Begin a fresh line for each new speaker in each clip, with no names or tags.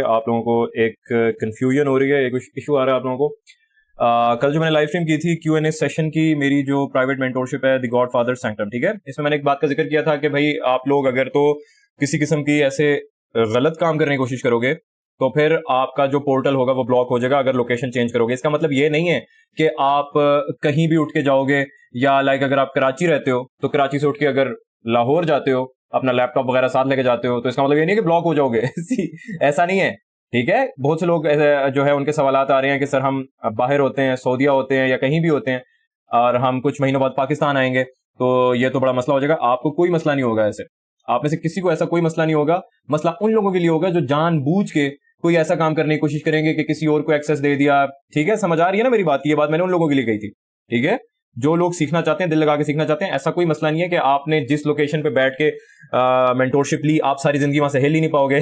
आप लोगों को एक कंफ्यूजन हो रही है, एक इशू आ रहा है आप लोगों को। कल जो मैंने लाइव स्ट्रीम की थी Q&A सेशन की, मेरी जो प्राइवेट मेंटोरशिप है द गॉडफादर सैंक्टम, ठीक है, इसमें मैंने एक बात का जिक्र किया था कि भाई आप लोग अगर तो किसी किस्म की ऐसे गलत काम करने की कोशिश करोगे तो फिर आपका जो पोर्टल होगा वो ब्लॉक हो जाएगा अगर लोकेशन चेंज करोगे। इसका मतलब ये नहीं है कि आप कहीं भी उठ के जाओगे, या लाइक अगर आप कराची रहते हो तो कराची से उठ के अगर लाहौर जाते हो, अपना लैपटॉप वगैरह साथ लेके जाते हो, तो इसका मतलब ये नहीं कि ब्लॉक हो जाओगे। ऐसा नहीं है, ठीक है। बहुत से लोग जो है उनके सवालात आ रहे हैं कि सर हम बाहर होते हैं, सऊदीया होते हैं या कहीं भी होते हैं, और हम कुछ महीनों बाद पाकिस्तान आएंगे तो ये तो बड़ा मसला हो जाएगा। आपको कोई मसला नहीं होगा, ऐसे आप में से किसी को ऐसा कोई मसला नहीं होगा। मसला उन लोगों के लिए होगा जो जानबूझ के कोई ऐसा काम करने की कोशिश करेंगे कि किसी और को एक्सेस दे दिया, ठीक है। समझ आ रही है ना मेरी बात? ये बात मैंने उन लोगों के लिए कही थी, ठीक है, जो लोग सीखना चाहते हैं, दिल लगा के सीखना चाहते हैं। ऐसा कोई मसला नहीं है कि आपने जिस लोकेशन पे बैठ के मेंटोरशिप ली आप सारी जिंदगी वहां से हिल ही नहीं पाओगे।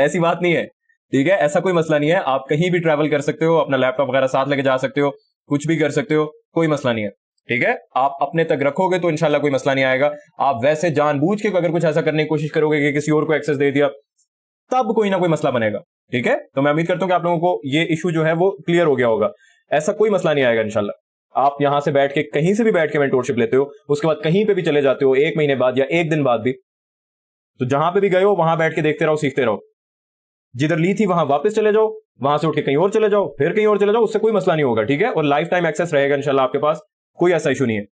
ऐसी बात नहीं है, ठीक है, ऐसा कोई मसला नहीं है। आप कहीं भी ट्रैवल कर सकते हो, अपना लैपटॉप वगैरह साथ लेके जा सकते हो, कुछ भी कर सकते हो, कोई मसला नहीं है, ठीक है। आप अपने तक रखोगे तो इंशाल्लाह कोई मसला नहीं आएगा। आप वैसे जानबूझ के अगर कुछ ऐसा करने की कोशिश करोगे कि किसी और को एक्सेस दे दिया, तब कोई ना कोई मसला बनेगा, ठीक है। तो मैं उम्मीद करता हूं कि आप लोगों को ये इशू जो है वो क्लियर हो गया होगा। ऐसा कोई मसला नहीं आएगा इंशाल्लाह। आप यहां से बैठ के कहीं से भी बैठ के मेंटोरशिप लेते हो, उसके बाद कहीं पे भी चले जाते हो, 1 महीने बाद या 1 दिन बाद भी, तो जहां पे भी गए हो वहां बैठ के देखते रहो, सीखते रहो। जिधर ली थी वहां वापस चले जाओ, वहां से उठ के कहीं और चले जाओ, फिर कहीं और चले जाओ, उससे कोई मसला नहीं होगा, ठीक है। और लाइफ टाइम एक्सेस रहेगा इंशाल्लाह आपके पास, कोई ऐसा इशू नहीं है,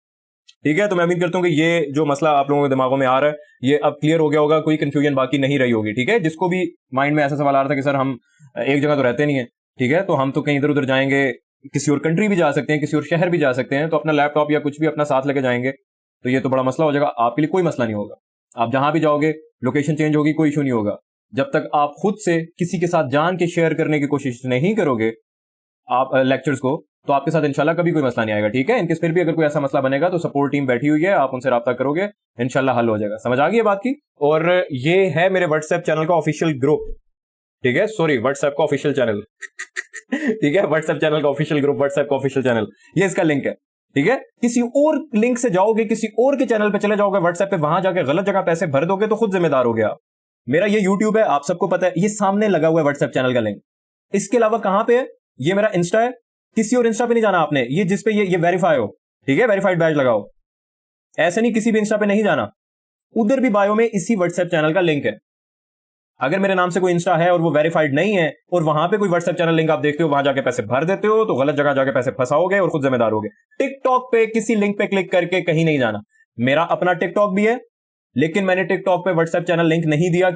ठीक है। तो मैं उम्मीद करता हूं कि ये जो मसला आप लोगों के दिमागों में आ रहा है ये अब क्लियर हो गया होगा, कोई कंफ्यूजन बाकी नहीं रही होगी, ठीक है। जिसको भी माइंड में ऐसा सवाल आ रहा था कि सर हम एक जगह तो रहते नहीं है, ठीक है, तो हम तो कहीं इधर उधर जाएंगे, किसी और कंट्री भी जा सकते हैं, किसी और शहर भी जा सकते हैं, तो अपना लैपटॉप या कुछ भी अपना साथ लेके जाएंगे, तो ये तो बड़ा मसला हो जाएगा। आपके लिए कोई मसला नहीं होगा, आप जहां भी जाओगे लोकेशन चेंज होगी, कोई इशू नहीं होगा। जब तक आप खुद से किसी के साथ जान के शेयर करने की कोशिश नहीं करोगे आप लेक्चर्स को, तो आपके साथ इंशाल्लाह कभी कोई मसला नहीं आएगा, ठीक है। इनकेस फिर भी अगर कोई ऐसा मसला बनेगा तो सपोर्ट टीम बैठी हुई है, आप उनसे राब्ता करोगे, इंशाल्लाह हल हो जाएगा। समझ आ गई है बात की? और ये है मेरे व्हाट्सएप चैनल का ऑफिशियल ग्रुप, ठीक है, सॉरी व्हाट्सएप का ऑफिशियल चैनल। ठीक है, व्हाट्सएप चैनल का ऑफिशियल ग्रुप, व्हाट्सएप का ऑफिशियल चैनल, ये इसका लिंक है, ठीक है। किसी और लिंक से जाओगे, किसी और के चैनल पे चले जाओगे व्हाट्सएप पे, वहां जाके गलत जगह पैसे भर दोगे तो खुद जिम्मेदार हो गया। मेरा ये यूट्यूब है, आप सबको पता है, ये सामने लगा हुआ है व्हाट्सएप चैनल का लिंक। इसके अलावा कहां पे है? ये मेरा इंस्टा है, किसी और इंस्टा पे नहीं जाना आपने, ये जिसपे ये वेरीफाई हो, ठीक है, वेरीफाइड बैज लगाओ, ऐसे नहीं किसी भी इंस्टा पे नहीं जाना, उधर भी बायो में इसी व्हाट्सएप चैनल का लिंक है। अगर मेरे नाम से कोई इंस्टा है और वो वेरीफाइड नहीं है और वहां पे कोई व्हाट्सएप चैनल लिंक आप देखते हो, वहां जाके पैसे भर देते हो, तो गलत जगह जाके पैसे फंसाओगे और खुद जिम्मेदार होगे। टिकटॉक पे किसी लिंक पे क्लिक करके कहीं नहीं जाना। मेरा अपना टिकटॉक भी है, लेकिन मैंने टिकटॉक पे व्हाट्सएप चैनल लिंक नहीं दिया।